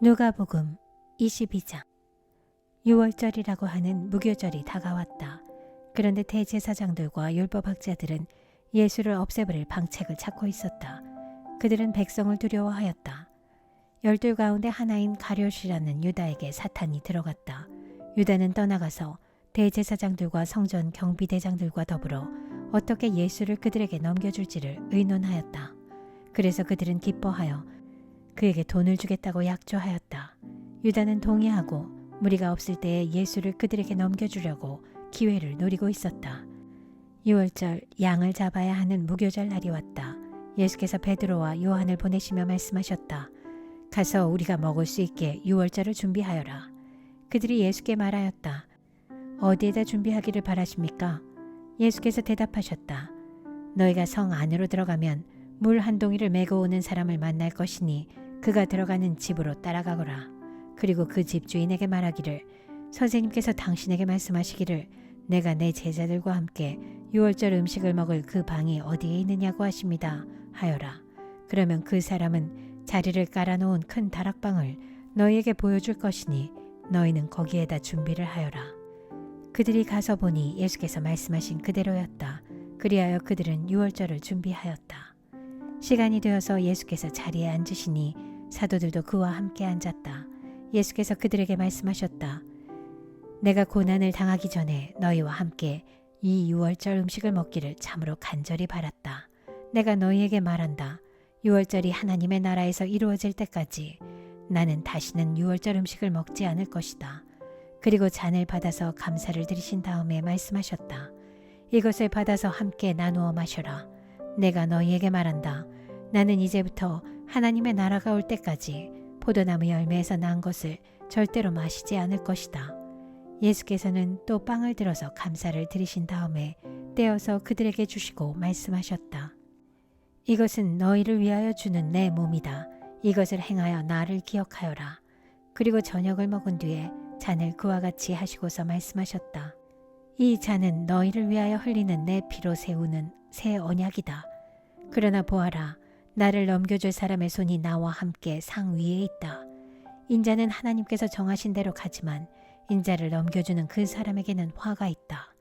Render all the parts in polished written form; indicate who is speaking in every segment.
Speaker 1: 누가복음 22장. 유월절이라고 하는 무교절이 다가왔다. 그런데 대제사장들과 율법학자들은 예수를 없애버릴 방책을 찾고 있었다. 그들은 백성을 두려워하였다. 12 가운데 하나인 가룟이라는 유다에게 사탄이 들어갔다. 유다는 떠나가서 대제사장들과 성전 경비대장들과 더불어 어떻게 예수를 그들에게 넘겨줄지를 의논하였다. 그래서 그들은 기뻐하여 그에게 돈을 주겠다고 약조하였다. 유다는 동의하고 무리가 없을 때에 예수를 그들에게 넘겨주려고 기회를 노리고 있었다. 6월절 양을 잡아야 하는 무교절 날이 왔다. 예수께서 베드로와 요한을 보내시며 말씀하셨다. 가서 우리가 먹을 수 있게 6월절을 준비하여라. 그들이 예수께 말하였다. 어디에다 준비하기를 바라십니까? 예수께서 대답하셨다. 너희가 성 안으로 들어가면 물 한 동이를 메고 오는 사람을 만날 것이니 그가 들어가는 집으로 따라가거라. 그리고 그 집주인에게 말하기를 선생님께서 당신에게 말씀하시기를 내가 내 제자들과 함께 유월절 음식을 먹을 그 방이 어디에 있느냐고 하십니다 하여라. 그러면 그 사람은 자리를 깔아놓은 큰 다락방을 너희에게 보여줄 것이니 너희는 거기에다 준비를 하여라. 그들이 가서 보니 예수께서 말씀하신 그대로였다. 그리하여 그들은 유월절을 준비하였다. 시간이 되어서 예수께서 자리에 앉으시니 사도들도 그와 함께 앉았다. 예수께서 그들에게 말씀하셨다. 내가 고난을 당하기 전에 너희와 함께 이 유월절 음식을 먹기를 참으로 간절히 바랐다. 내가 너희에게 말한다. 유월절이 하나님의 나라에서 이루어질 때까지 나는 다시는 유월절 음식을 먹지 않을 것이다. 그리고 잔을 받아서 감사를 드리신 다음에 말씀하셨다. 이것을 받아서 함께 나누어 마셔라. 내가 너희에게 말한다. 나는 이제부터 하나님의 나라가 올 때까지 포도나무 열매에서 난 것을 절대로 마시지 않을 것이다. 예수께서는 또 빵을 들어서 감사를 드리신 다음에 떼어서 그들에게 주시고 말씀하셨다. 이것은 너희를 위하여 주는 내 몸이다. 이것을 행하여 나를 기억하여라. 그리고 저녁을 먹은 뒤에 잔을 그와 같이 하시고서 말씀하셨다. 이 잔은 너희를 위하여 흘리는 내 피로 세우는 새 언약이다. 그러나 보아라. 나를 넘겨줄 사람의 손이 나와 함께 상 위에 있다. 인자는 하나님께서 정하신 대로 가지만 인자를 넘겨주는 그 사람에게는 화가 있다.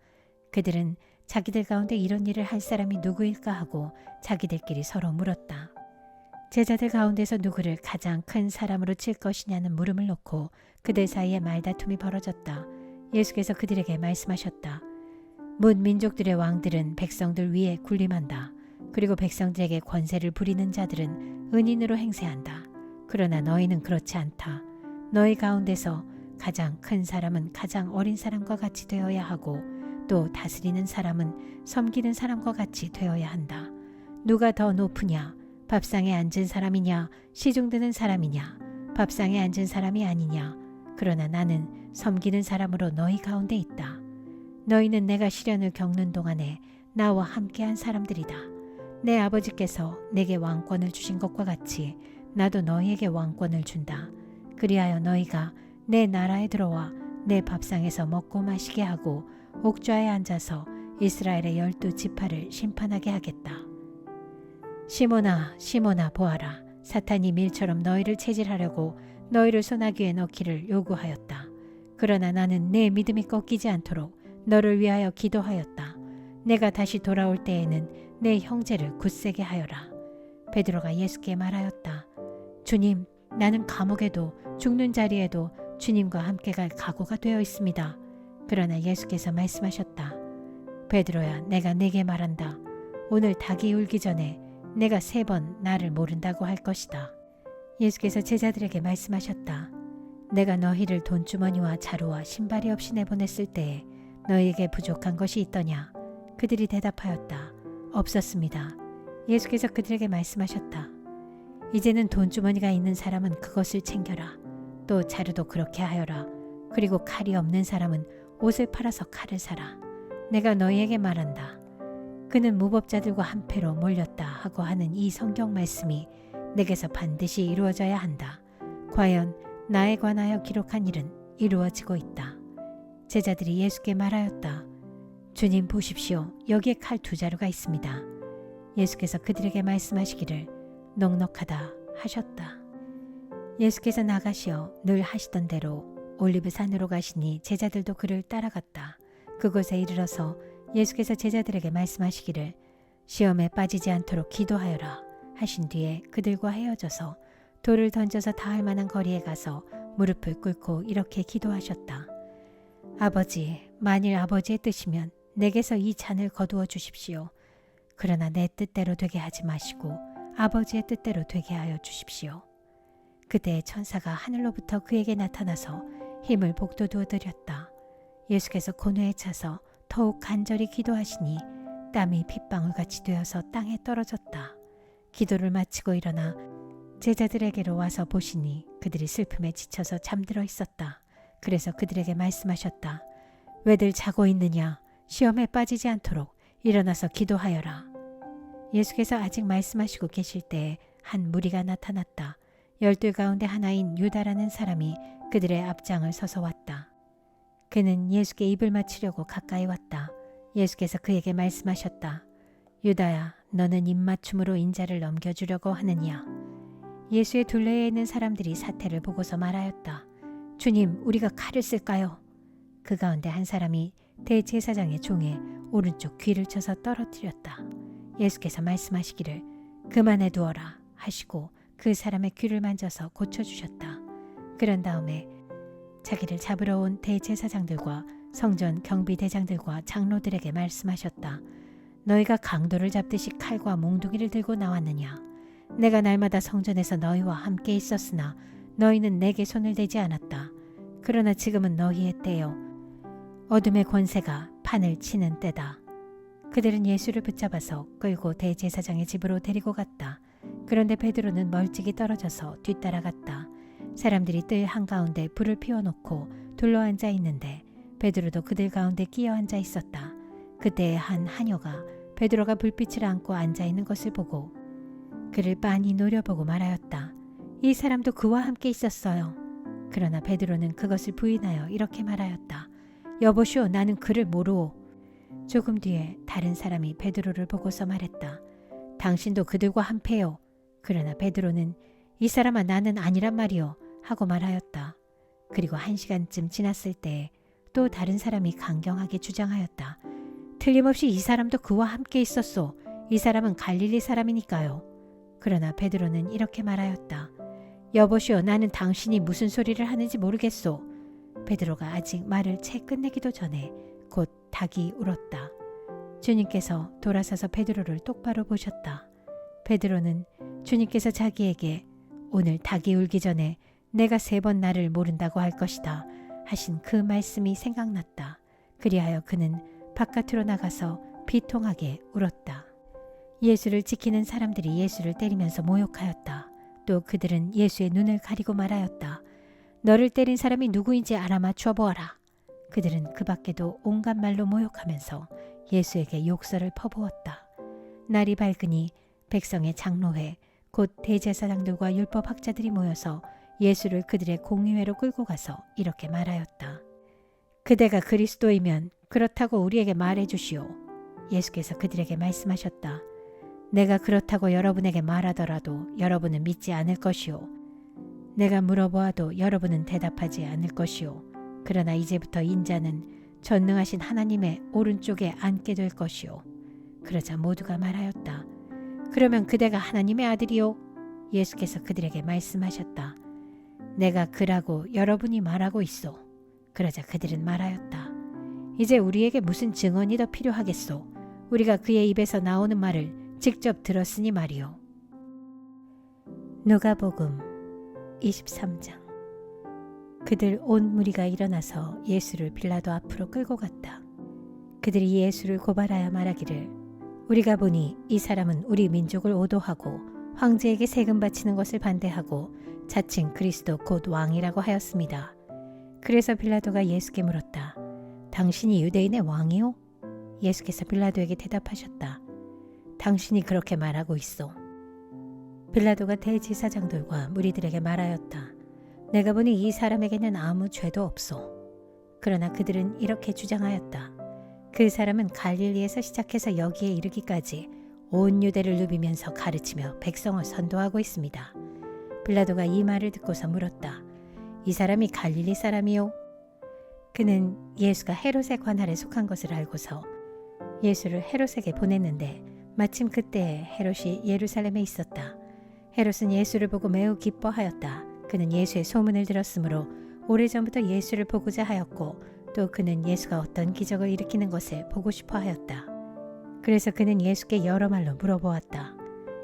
Speaker 1: 그들은 자기들 가운데 이런 일을 할 사람이 누구일까 하고 자기들끼리 서로 물었다. 제자들 가운데서 누구를 가장 큰 사람으로 칠 것이냐는 물음을 놓고 그들 사이에 말다툼이 벌어졌다. 예수께서 그들에게 말씀하셨다. 문 민족들의 왕들은 백성들 위에 군림한다. 그리고 백성들에게 권세를 부리는 자들은 은인으로 행세한다. 그러나 너희는 그렇지 않다. 너희 가운데서 가장 큰 사람은 가장 어린 사람과 같이 되어야 하고 또 다스리는 사람은 섬기는 사람과 같이 되어야 한다. 누가 더 높으냐? 밥상에 앉은 사람이냐? 시중 드는 사람이냐? 밥상에 앉은 사람이 아니냐? 그러나 나는 섬기는 사람으로 너희 가운데 있다. 너희는 내가 시련을 겪는 동안에 나와 함께한 사람들이다. 내 아버지께서 내게 왕권을 주신 것과 같이 나도 너희에게 왕권을 준다. 그리하여 너희가 내 나라에 들어와 내 밥상에서 먹고 마시게 하고 옥좌에 앉아서 이스라엘의 12지파를 심판하게 하겠다. 시몬아, 시몬아 보아라. 사탄이 밀처럼 너희를 체질하려고 너희를 소나귀에 넣기를 요구하였다. 그러나 나는 내 믿음이 꺾이지 않도록 너를 위하여 기도하였다. 내가 다시 돌아올 때에는 내 형제를 굳세게 하여라. 베드로가 예수께 말하였다. 주님, 나는 감옥에도 죽는 자리에도 주님과 함께 갈 각오가 되어 있습니다. 그러나 예수께서 말씀하셨다. 베드로야, 내가 네게 말한다. 오늘 닭이 울기 전에 내가 3번 나를 모른다고 할 것이다. 예수께서 제자들에게 말씀하셨다. 내가 너희를 돈주머니와 자루와 신발이 없이 내보냈을 때에 너희에게 부족한 것이 있더냐? 그들이 대답하였다. 없었습니다. 예수께서 그들에게 말씀하셨다. 이제는 돈주머니가 있는 사람은 그것을 챙겨라. 또 자루도 그렇게 하여라. 그리고 칼이 없는 사람은 옷을 팔아서 칼을 사라. 내가 너희에게 말한다. 그는 무법자들과 한패로 몰렸다 하고 하는 이 성경 말씀이 내게서 반드시 이루어져야 한다. 과연 나에 관하여 기록한 일은 이루어지고 있다. 제자들이 예수께 말하였다. 주님 보십시오. 여기에 칼 2자루가 있습니다. 예수께서 그들에게 말씀하시기를 넉넉하다 하셨다. 예수께서 나가시어 늘 하시던 대로 올리브산으로 가시니 제자들도 그를 따라갔다. 그곳에 이르러서 예수께서 제자들에게 말씀하시기를 시험에 빠지지 않도록 기도하여라 하신 뒤에 그들과 헤어져서 돌을 던져서 닿을 만한 거리에 가서 무릎을 꿇고 이렇게 기도하셨다. 아버지, 만일 아버지의 뜻이면 내게서 이 잔을 거두어 주십시오. 그러나 내 뜻대로 되게 하지 마시고 아버지의 뜻대로 되게 하여 주십시오. 그때 천사가 하늘로부터 그에게 나타나서 힘을 북돋워 드렸다. 예수께서 고뇌에 차서 더욱 간절히 기도하시니 땀이 핏방울같이 되어서 땅에 떨어졌다. 기도를 마치고 일어나 제자들에게로 와서 보시니 그들이 슬픔에 지쳐서 잠들어 있었다. 그래서 그들에게 말씀하셨다. 왜들 자고 있느냐? 시험에 빠지지 않도록 일어나서 기도하여라. 예수께서 아직 말씀하시고 계실 때에 한 무리가 나타났다. 12 가운데 하나인 유다라는 사람이 그들의 앞장을 서서 왔다. 그는 예수께 입을 맞추려고 가까이 왔다. 예수께서 그에게 말씀하셨다. 유다야, 너는 입맞춤으로 인자를 넘겨주려고 하느냐? 예수의 둘레에 있는 사람들이 사태를 보고서 말하였다. 주님, 우리가 칼을 쓸까요? 그 가운데 한 사람이 대제사장의 종의 오른쪽 귀를 쳐서 떨어뜨렸다. 예수께서 말씀하시기를 그만해 두어라 하시고 그 사람의 귀를 만져서 고쳐주셨다. 그런 다음에 자기를 잡으러 온 대제사장들과 성전 경비대장들과 장로들에게 말씀하셨다. 너희가 강도를 잡듯이 칼과 몽둥이를 들고 나왔느냐? 내가 날마다 성전에서 너희와 함께 있었으나 너희는 내게 손을 대지 않았다. 그러나 지금은 너희의 때요. 어둠의 권세가 판을 치는 때다. 그들은 예수를 붙잡아서 끌고 대제사장의 집으로 데리고 갔다. 그런데 베드로는 멀찍이 떨어져서 뒤따라갔다. 사람들이 뜰 한가운데 불을 피워놓고 둘러앉아 있는데 베드로도 그들 가운데 끼어 앉아 있었다. 그때 한 하녀가 베드로가 불빛을 안고 앉아 있는 것을 보고 그를 빤히 노려보고 말하였다. 이 사람도 그와 함께 있었어요. 그러나 베드로는 그것을 부인하여 이렇게 말하였다. 여보시오, 나는 그를 모르오. 조금 뒤에 다른 사람이 베드로를 보고서 말했다. 당신도 그들과 한패요. 그러나 베드로는 이 사람아, 나는 아니란 말이요 하고 말하였다. 그리고 1시간쯤 지났을 때에 또 다른 사람이 강경하게 주장하였다. 틀림없이 이 사람도 그와 함께 있었소. 이 사람은 갈릴리 사람이니까요. 그러나 베드로는 이렇게 말하였다. 여보시오, 나는 당신이 무슨 소리를 하는지 모르겠소. 베드로가 아직 말을 채 끝내기도 전에 곧 닭이 울었다. 주님께서 돌아서서 베드로를 똑바로 보셨다. 베드로는 주님께서 자기에게 오늘 닭이 울기 전에 내가 3번 나를 모른다고 할 것이다 하신 그 말씀이 생각났다. 그리하여 그는 바깥으로 나가서 비통하게 울었다. 예수를 지키는 사람들이 예수를 때리면서 모욕하였다. 또 그들은 예수의 눈을 가리고 말하였다. 너를 때린 사람이 누구인지 알아맞혀 보아라. 그들은 그 밖에도 온갖 말로 모욕하면서 예수에게 욕설을 퍼부었다. 날이 밝으니 백성의 장로회 곧 대제사장들과 율법학자들이 모여서 예수를 그들의 공의회로 끌고 가서 이렇게 말하였다. 그대가 그리스도이면 그렇다고 우리에게 말해 주시오. 예수께서 그들에게 말씀하셨다. 내가 그렇다고 여러분에게 말하더라도 여러분은 믿지 않을 것이오. 내가 물어보아도 여러분은 대답하지 않을 것이오. 그러나 이제부터 인자는 전능하신 하나님의 오른쪽에 앉게 될 것이오. 그러자 모두가 말하였다. 그러면 그대가 하나님의 아들이오? 예수께서 그들에게 말씀하셨다. 내가 그라고 여러분이 말하고 있소. 그러자 그들은 말하였다. 이제 우리에게 무슨 증언이 더 필요하겠소? 우리가 그의 입에서 나오는 말을 직접 들었으니 말이오. 누가복음 23장. 그들 온 무리가 일어나서 예수를 빌라도 앞으로 끌고 갔다. 그들이 예수를 고발하여 말하기를 우리가 보니 이 사람은 우리 민족을 오도하고 황제에게 세금 바치는 것을 반대하고 자칭 그리스도 곧 왕이라고 하였습니다. 그래서 빌라도가 예수께 물었다. 당신이 유대인의 왕이요? 예수께서 빌라도에게 대답하셨다. 당신이 그렇게 말하고 있어. 빌라도가 대제사장들과 무리들에게 말하였다. 내가 보니 이 사람에게는 아무 죄도 없소. 그러나 그들은 이렇게 주장하였다. 그 사람은 갈릴리에서 시작해서 여기에 이르기까지 온 유대를 누비면서 가르치며 백성을 선도하고 있습니다. 빌라도가 이 말을 듣고서 물었다. 이 사람이 갈릴리 사람이요? 그는 예수가 헤롯의 관할에 속한 것을 알고서 예수를 헤롯에게 보냈는데 마침 그때 헤롯이 예루살렘에 있었다. 헤롯은 예수를 보고 매우 기뻐하였다. 그는 예수의 소문을 들었으므로 오래전부터 예수를 보고자 하였고 또 그는 예수가 어떤 기적을 일으키는 것을 보고 싶어 하였다. 그래서 그는 예수께 여러 말로 물어보았다.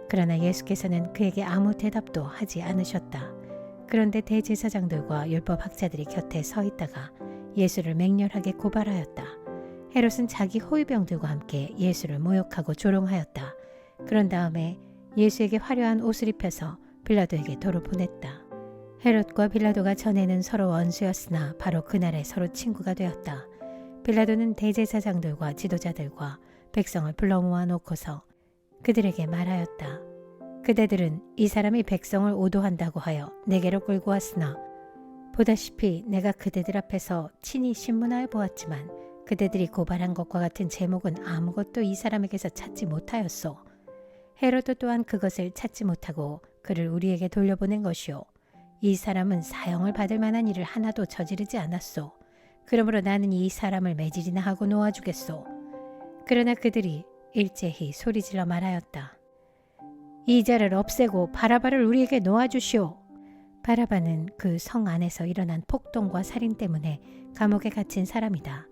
Speaker 1: 그러나 예수께서는 그에게 아무 대답도 하지 않으셨다. 그런데 대제사장들과 율법학자들이 곁에 서 있다가 예수를 맹렬하게 고발하였다. 헤롯은 자기 호위병들과 함께 예수를 모욕하고 조롱하였다. 그런 다음에 예수에게 화려한 옷을 입혀서 빌라도에게 도로 보냈다. 헤롯과 빌라도가 전에는 서로 원수였으나 바로 그날에 서로 친구가 되었다. 빌라도는 대제사장들과 지도자들과 백성을 불러 모아놓고서 그들에게 말하였다. 그대들은 이 사람이 백성을 오도한다고 하여 내게로 끌고 왔으나 보다시피 내가 그대들 앞에서 친히 신문하여 보았지만 그대들이 고발한 것과 같은 제목은 아무것도 이 사람에게서 찾지 못하였소. 헤롯도 또한 그것을 찾지 못하고 그를 우리에게 돌려보낸 것이요. 이 사람은 사형을 받을 만한 일을 하나도 저지르지 않았소. 그러므로 나는 이 사람을 매질이나 하고 놓아주겠소. 그러나 그들이 일제히 소리질러 말하였다. 이 자를 없애고 바라바를 우리에게 놓아주시오. 바라바는 그 성 안에서 일어난 폭동과 살인 때문에 감옥에 갇힌 사람이다.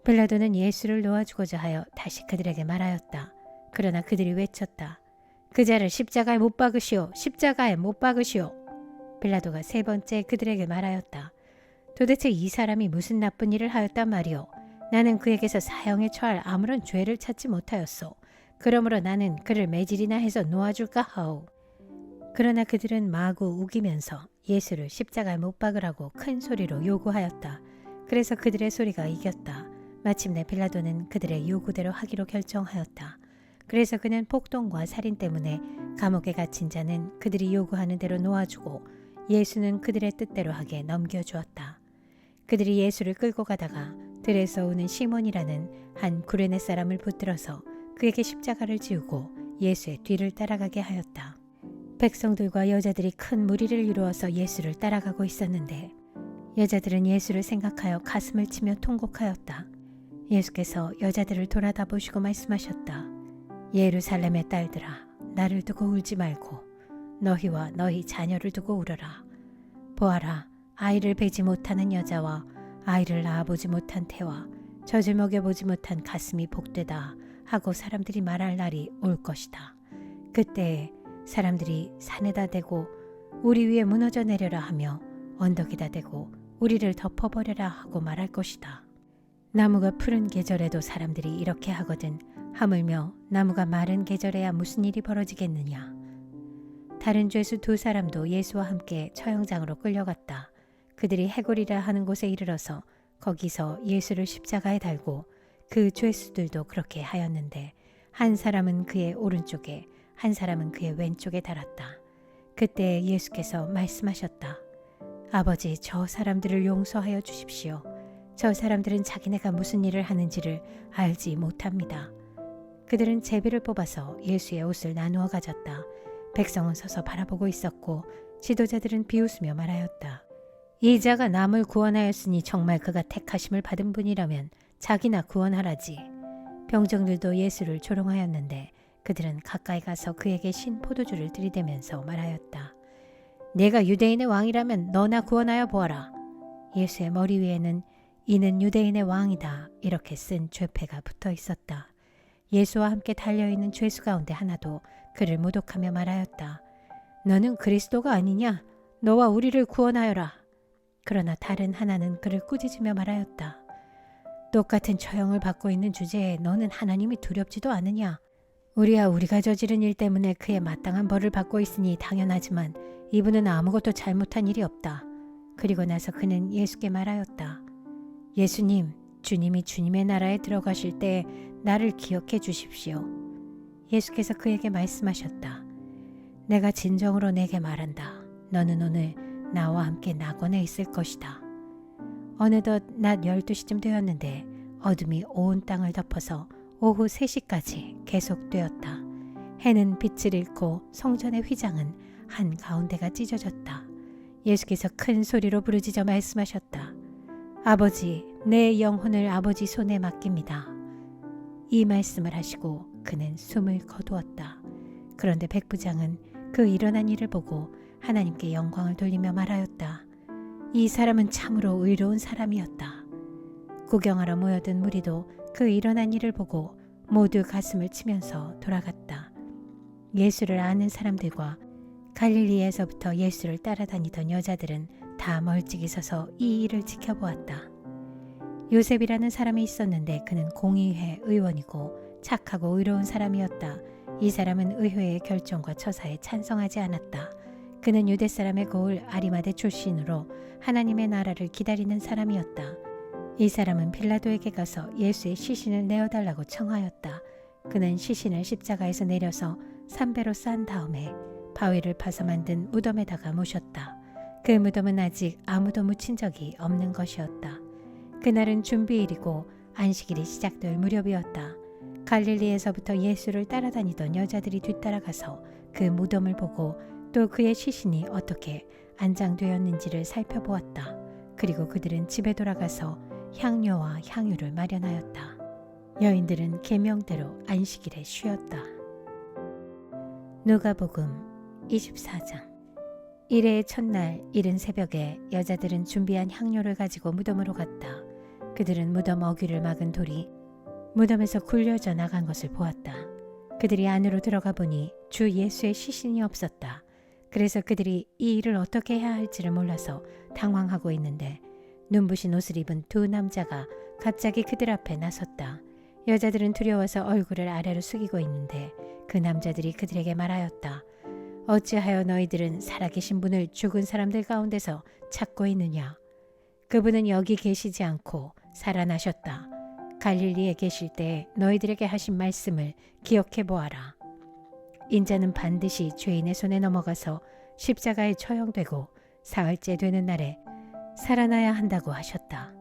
Speaker 1: 빌라도는 예수를 놓아주고자 하여 다시 그들에게 말하였다. 그러나 그들이 외쳤다. 그 자를 십자가에 못 박으시오. 십자가에 못 박으시오. 빌라도가 세 번째 그들에게 말하였다. 도대체 이 사람이 무슨 나쁜 일을 하였단 말이오. 나는 그에게서 사형에 처할 아무런 죄를 찾지 못하였소. 그러므로 나는 그를 매질이나 해서 놓아줄까 하오. 그러나 그들은 마구 우기면서 예수를 십자가에 못 박으라고 큰 소리로 요구하였다. 그래서 그들의 소리가 이겼다. 마침내 빌라도는 그들의 요구대로 하기로 결정하였다. 그래서 그는 폭동과 살인 때문에 감옥에 갇힌 자는 그들이 요구하는 대로 놓아주고 예수는 그들의 뜻대로 하게 넘겨주었다. 그들이 예수를 끌고 가다가 들에서 오는 시몬이라는 한 구레네 사람을 붙들어서 그에게 십자가를 지우고 예수의 뒤를 따라가게 하였다. 백성들과 여자들이 큰 무리를 이루어서 예수를 따라가고 있었는데 여자들은 예수를 생각하여 가슴을 치며 통곡하였다. 예수께서 여자들을 돌아다 보시고 말씀하셨다. 예루살렘의 딸들아, 나를 두고 울지 말고 너희와 너희 자녀를 두고 울어라. 보아라, 아이를 베지 못하는 여자와 아이를 낳아보지 못한 태와 젖을 먹여보지 못한 가슴이 복되다 하고 사람들이 말할 날이 올 것이다. 그때에 사람들이 산에다 대고 우리 위에 무너져 내려라 하며 언덕에다 대고 우리를 덮어버려라 하고 말할 것이다. 나무가 푸른 계절에도 사람들이 이렇게 하거든 하물며 나무가 마른 계절에야 무슨 일이 벌어지겠느냐. 다른 죄수 두 사람도 예수와 함께 처형장으로 끌려갔다. 그들이 해골이라 하는 곳에 이르러서 거기서 예수를 십자가에 달고 그 죄수들도 그렇게 하였는데 한 사람은 그의 오른쪽에 한 사람은 그의 왼쪽에 달았다. 그때 예수께서 말씀하셨다. 아버지, 저 사람들을 용서하여 주십시오. 저 사람들은 자기네가 무슨 일을 하는지를 알지 못합니다. 그들은 제비를 뽑아서 예수의 옷을 나누어 가졌다. 백성은 서서 바라보고 있었고 지도자들은 비웃으며 말하였다. 이 자가 남을 구원하였으니 정말 그가 택하심을 받은 분이라면 자기나 구원하라지. 병정들도 예수를 조롱하였는데 그들은 가까이 가서 그에게 신 포도주를 들이대면서 말하였다. 내가 유대인의 왕이라면 너나 구원하여 보아라. 예수의 머리 위에는 이는 유대인의 왕이다 이렇게 쓴 죄패가 붙어 있었다. 예수와 함께 달려있는 죄수 가운데 하나도 그를 모독하며 말하였다. 너는 그리스도가 아니냐? 너와 우리를 구원하여라. 그러나 다른 하나는 그를 꾸짖으며 말하였다. 똑같은 처형을 받고 있는 주제에 너는 하나님이 두렵지도 않으냐? 우리가 저지른 일 때문에 그의 마땅한 벌을 받고 있으니 당연하지만 이분은 아무것도 잘못한 일이 없다. 그리고 나서 그는 예수께 말하였다. 예수님, 주님이 주님의 나라에 들어가실 때 나를 기억해 주십시오. 예수께서 그에게 말씀하셨다. 내가 진정으로 내게 말한다. 너는 오늘 나와 함께 낙원에 있을 것이다. 어느덧 낮 12시쯤 되었는데 어둠이 온 땅을 덮어서 오후 3시까지 계속되었다. 해는 빛을 잃고 성전의 휘장은 한 가운데가 찢어졌다. 예수께서 큰 소리로 부르짖어 말씀하셨다. 아버지, 내 영혼을 아버지 손에 맡깁니다. 이 말씀을 하시고 그는 숨을 거두었다. 그런데 백부장은 그 일어난 일을 보고 하나님께 영광을 돌리며 말하였다. 이 사람은 참으로 의로운 사람이었다. 구경하러 모여든 무리도 그 일어난 일을 보고 모두 가슴을 치면서 돌아갔다. 예수를 아는 사람들과 갈릴리에서부터 예수를 따라다니던 여자들은 다 멀찍이 서서 이 일을 지켜보았다. 요셉이라는 사람이 있었는데 그는 공의회 의원이고 착하고 의로운 사람이었다. 이 사람은 의회의 결정과 처사에 찬성하지 않았다. 그는 유대 사람의 고을 아리마대 출신으로 하나님의 나라를 기다리는 사람이었다. 이 사람은 빌라도에게 가서 예수의 시신을 내어달라고 청하였다. 그는 시신을 십자가에서 내려서 삼배로 싼 다음에 바위를 파서 만든 무덤에다가 모셨다. 그 무덤은 아직 아무도 묻힌 적이 없는 것이었다. 그날은 준비일이고 안식일이 시작될 무렵이었다. 갈릴리에서부터 예수를 따라다니던 여자들이 뒤따라가서 그 무덤을 보고 또 그의 시신이 어떻게 안장되었는지를 살펴보았다. 그리고 그들은 집에 돌아가서 향료와 향유를 마련하였다. 여인들은 계명대로 안식일에 쉬었다. 누가복음 24장. 일해의 첫날 이른 새벽에 여자들은 준비한 향료를 가지고 무덤으로 갔다. 그들은 무덤 어귀를 막은 돌이 무덤에서 굴려져 나간 것을 보았다. 그들이 안으로 들어가 보니 주 예수의 시신이 없었다. 그래서 그들이 이 일을 어떻게 해야 할지를 몰라서 당황하고 있는데 눈부신 옷을 입은 두 남자가 갑자기 그들 앞에 나섰다. 여자들은 두려워서 얼굴을 아래로 숙이고 있는데 그 남자들이 그들에게 말하였다. 어찌하여 너희들은 살아계신 분을 죽은 사람들 가운데서 찾고 있느냐? 그분은 여기 계시지 않고 살아나셨다. 갈릴리에 계실 때 너희들에게 하신 말씀을 기억해 보아라. 인자는 반드시 죄인의 손에 넘어가서 십자가에 처형되고 사흘째 되는 날에 살아나야 한다고 하셨다.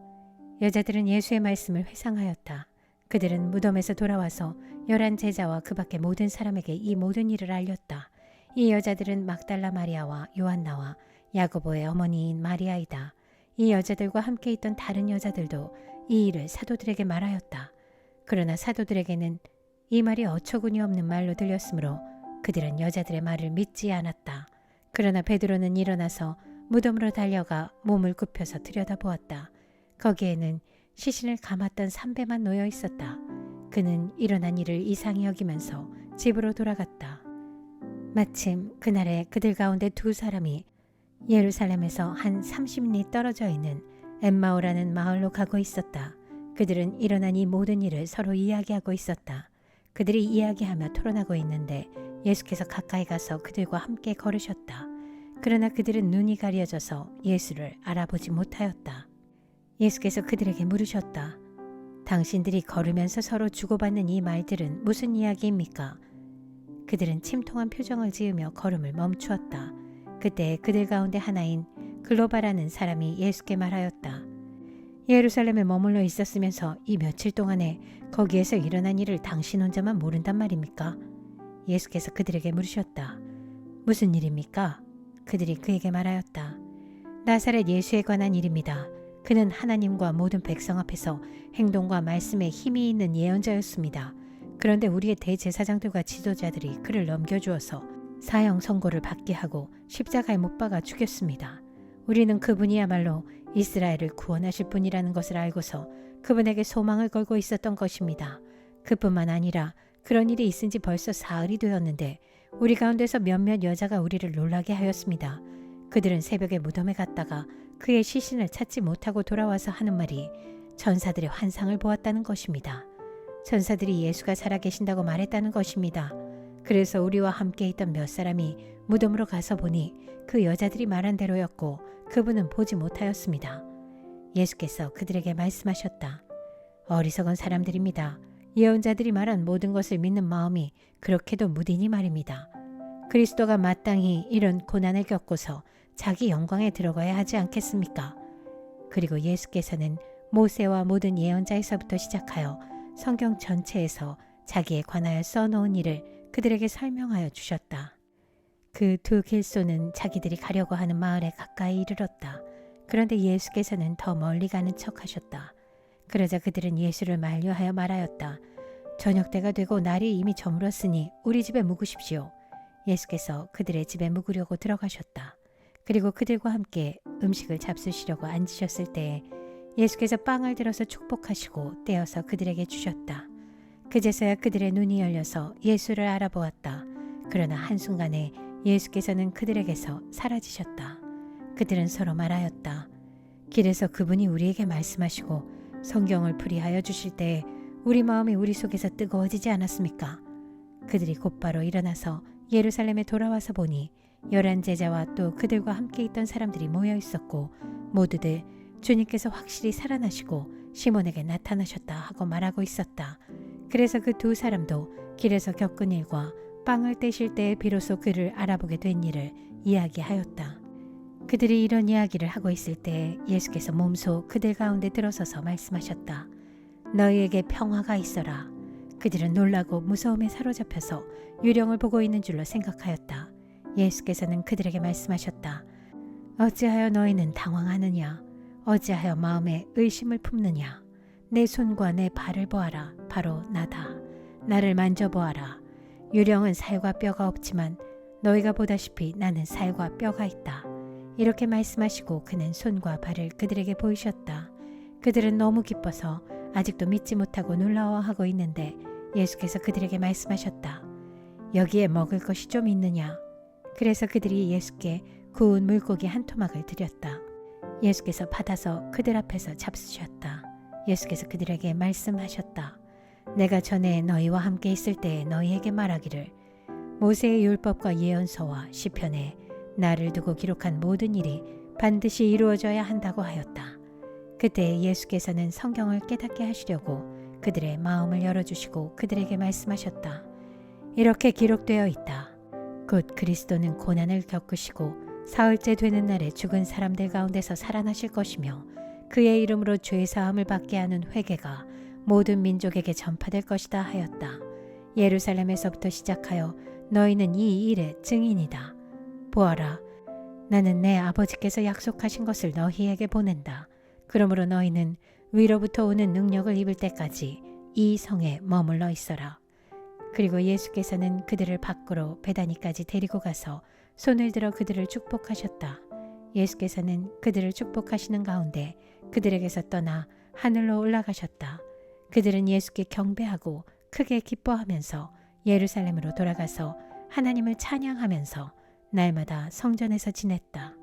Speaker 1: 여자들은 예수의 말씀을 회상하였다. 그들은 무덤에서 돌아와서 11 제자와 그 밖의 모든 사람에게 이 모든 일을 알렸다. 이 여자들은 막달라 마리아와 요한나와 야고보의 어머니인 마리아이다. 이 여자들과 함께 있던 다른 여자들도 이 일을 사도들에게 말하였다. 그러나 사도들에게는 이 말이 어처구니 없는 말로 들렸으므로 그들은 여자들의 말을 믿지 않았다. 그러나 베드로는 일어나서 무덤으로 달려가 몸을 굽혀서 들여다보았다. 거기에는 시신을 감았던 삼배만 놓여 있었다. 그는 일어난 일을 이상히 여기면서 집으로 돌아갔다. 마침 그날에 그들 가운데 두 사람이 예루살렘에서 한 30리 떨어져 있는 엠마오라는 마을로 가고 있었다. 그들은 일어난 이 모든 일을 서로 이야기하고 있었다. 그들이 이야기하며 토론하고 있는데 예수께서 가까이 가서 그들과 함께 걸으셨다. 그러나 그들은 눈이 가려져서 예수를 알아보지 못하였다. 예수께서 그들에게 물으셨다. 당신들이 걸으면서 서로 주고받는 이 말들은 무슨 이야기입니까? 그들은 침통한 표정을 지으며 걸음을 멈추었다. 그때 그들 가운데 하나인 글로바라는 사람이 예수께 말하였다. 예루살렘에 머물러 있었으면서 이 며칠 동안에 거기에서 일어난 일을 당신 혼자만 모른단 말입니까? 예수께서 그들에게 물으셨다. 무슨 일입니까? 그들이 그에게 말하였다. 나사렛 예수에 관한 일입니다. 그는 하나님과 모든 백성 앞에서 행동과 말씀에 힘이 있는 예언자였습니다. 그런데 우리의 대제사장들과 지도자들이 그를 넘겨주어서 사형 선고를 받게 하고 십자가에 못 박아 죽였습니다. 우리는 그분이야말로 이스라엘을 구원하실 분이라는 것을 알고서 그분에게 소망을 걸고 있었던 것입니다. 그뿐만 아니라 그런 일이 있은 지 벌써 사흘이 되었는데 우리 가운데서 몇몇 여자가 우리를 놀라게 하였습니다. 그들은 새벽에 무덤에 갔다가 그의 시신을 찾지 못하고 돌아와서 하는 말이 전사들의 환상을 보았다는 것입니다. 전사들이 예수가 살아계신다고 말했다는 것입니다. 그래서 우리와 함께 있던 몇 사람이 무덤으로 가서 보니 그 여자들이 말한 대로였고 그분은 보지 못하였습니다. 예수께서 그들에게 말씀하셨다. 어리석은 사람들입니다. 예언자들이 말한 모든 것을 믿는 마음이 그렇게도 무디니 말입니다. 그리스도가 마땅히 이런 고난을 겪고서 자기 영광에 들어가야 하지 않겠습니까? 그리고 예수께서는 모세와 모든 예언자에서부터 시작하여 성경 전체에서 자기에 관하여 써놓은 일을 그들에게 설명하여 주셨다. 그 두 길소는 자기들이 가려고 하는 마을에 가까이 이르렀다. 그런데 예수께서는 더 멀리 가는 척 하셨다. 그러자 그들은 예수를 만류하여 말하였다. 저녁 때가 되고 날이 이미 저물었으니 우리 집에 묵으십시오. 예수께서 그들의 집에 묵으려고 들어가셨다. 그리고 그들과 함께 음식을 잡수시려고 앉으셨을 때에 예수께서 빵을 들어서 축복하시고 떼어서 그들에게 주셨다. 그제서야 그들의 눈이 열려서 예수를 알아보았다. 그러나 한순간에 예수께서는 그들에게서 사라지셨다. 그들은 서로 말하였다. 길에서 그분이 우리에게 말씀하시고 성경을 풀이하여 주실 때에 우리 마음이 우리 속에서 뜨거워지지 않았습니까? 그들이 곧바로 일어나서 예루살렘에 돌아와서 보니 11 제자와 또 그들과 함께 있던 사람들이 모여 있었고 모두들 주님께서 확실히 살아나시고 시몬에게 나타나셨다 하고 말하고 있었다. 그래서 그 두 사람도 길에서 겪은 일과 빵을 떼실 때에 비로소 그를 알아보게 된 일을 이야기하였다. 그들이 이런 이야기를 하고 있을 때 예수께서 몸소 그들 가운데 들어서서 말씀하셨다. 너희에게 평화가 있어라. 그들은 놀라고 무서움에 사로잡혀서 유령을 보고 있는 줄로 생각하였다. 예수께서는 그들에게 말씀하셨다. 어찌하여 너희는 당황하느냐? 어찌하여 마음에 의심을 품느냐? 내 손과 내 발을 보아라. 바로 나다. 나를 만져보아라. 유령은 살과 뼈가 없지만 너희가 보다시피 나는 살과 뼈가 있다. 이렇게 말씀하시고 그는 손과 발을 그들에게 보이셨다. 그들은 너무 기뻐서 아직도 믿지 못하고 놀라워하고 있는데 예수께서 그들에게 말씀하셨다. 여기에 먹을 것이 좀 있느냐? 그래서 그들이 예수께 구운 물고기 한 토막을 드렸다. 예수께서 받아서 그들 앞에서 잡수셨다. 예수께서 그들에게 말씀하셨다. 내가 전에 너희와 함께 있을 때에 너희에게 말하기를 모세의 율법과 예언서와 시편에 나를 두고 기록한 모든 일이 반드시 이루어져야 한다고 하였다. 그때 예수께서는 성경을 깨닫게 하시려고 그들의 마음을 열어주시고 그들에게 말씀하셨다. 이렇게 기록되어 있다. 곧 그리스도는 고난을 겪으시고 사흘째 되는 날에 죽은 사람들 가운데서 살아나실 것이며 그의 이름으로 죄사함을 받게 하는 회개가 모든 민족에게 전파될 것이다 하였다. 예루살렘에서부터 시작하여 너희는 이 일의 증인이다. 보아라, 나는 내 아버지께서 약속하신 것을 너희에게 보낸다. 그러므로 너희는 위로부터 오는 능력을 입을 때까지 이 성에 머물러 있어라. 그리고 예수께서는 그들을 밖으로 베다니까지 데리고 가서 손을 들어 그들을 축복하셨다. 예수께서는 그들을 축복하시는 가운데 그들에게서 떠나 하늘로 올라가셨다. 그들은 예수께 경배하고 크게 기뻐하면서 예루살렘으로 돌아가서 하나님을 찬양하면서 날마다 성전에서 지냈다.